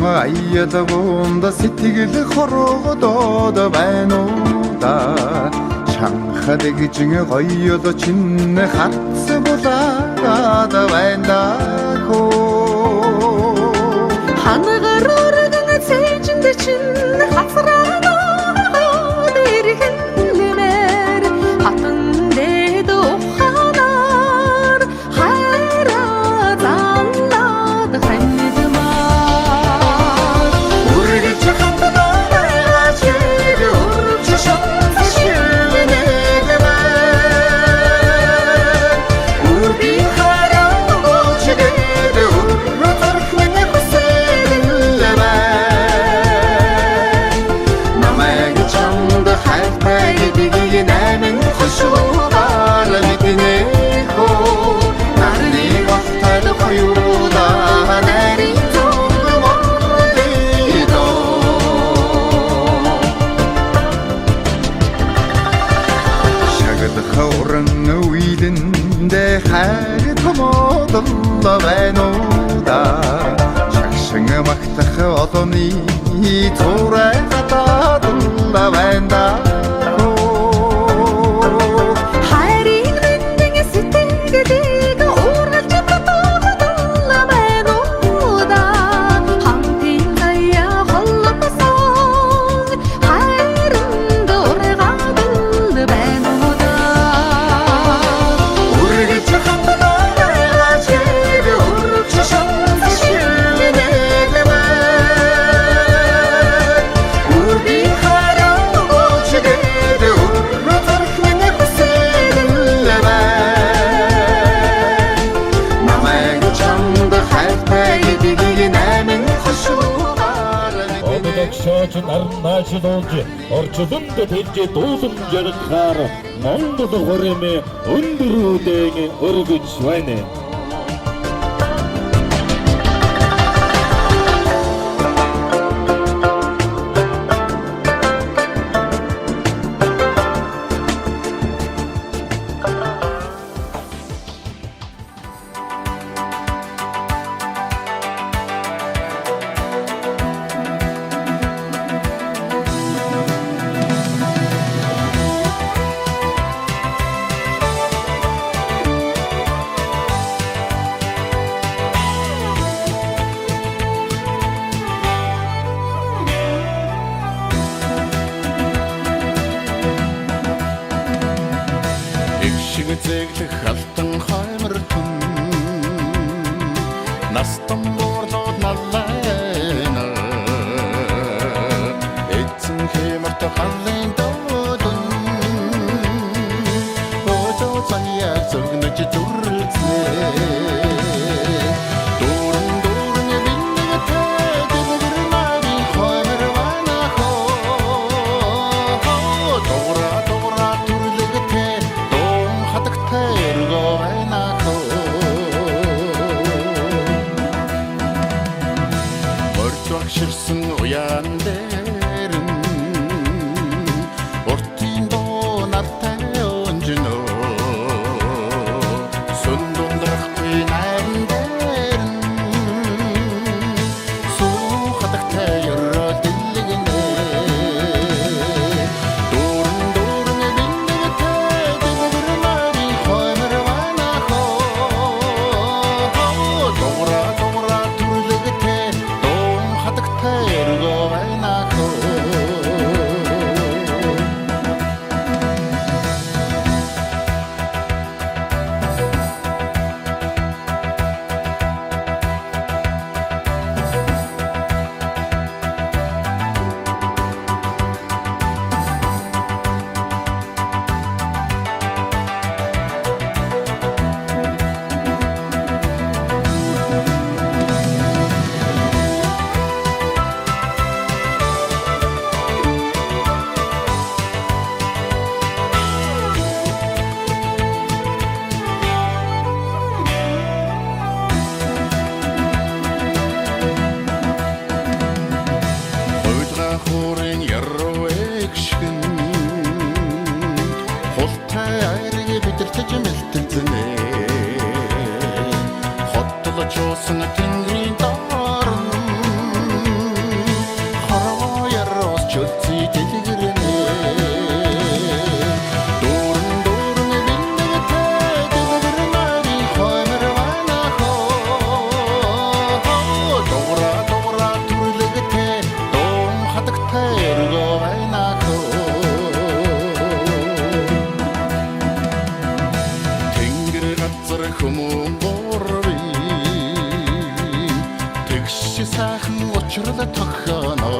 аялгуунда сэтгэл хорогдоод байна уу да чанхад гिजин гоёд чинь харц булаад байна да хангаар өргөн цэжинд чинь хацраанаад ирхэнлэмээр хатан дэд уханаар хайраа занлаад хандмаар үргэж хатнаа чиг үрж шонсшилнэгмээр үрби хараа гоочгээд үрротархнэ намайг чамд хайртай гэдгийг найман хошуугаар мэднэ хөө нарны галтал хоёуда нарийн зовлонлидо шагад хавран үйдэндэ хайр томодолла байна уу да шагшин магтах одооны туурай хатаад лаванда хайрын мэндэн сэтгэлийг уургалж батууллавэно да хамтын заяа холбосон хайрын дургаад байна да үргэж хатнаа чиг үрж Шаачин арнаашилуулж орчлонд тэрж дуулан жаргахаар Монгол хорэмэ өндөрүүдэн өргөж байна. Зэглэх халтан хаймар түн настан борлоод наллайна эцэн хэмэрт халын додон одоо цаниа зөвгнөж зүрлцээ Ширсэн уян дээрэн уртын доо нартай онжно сүндундрахгүй найран дээрэн суухадагтай ёроо дэлгэнэ дурн биндэгтэй дэгэрмари хоймэр ванахо догра түрлэгтэй Ergo vaina ko Хотлож уусан тэнгэрийн дорн дэлгэрнэ дөрөн биннэгтэй дэлгэр нарийн хоймор байна хоо дугра түрлэгтэй дом хатагтай өргөө байна хоо тэнгэр газар хүмүүн борви тэгш сайхан учрал тохоно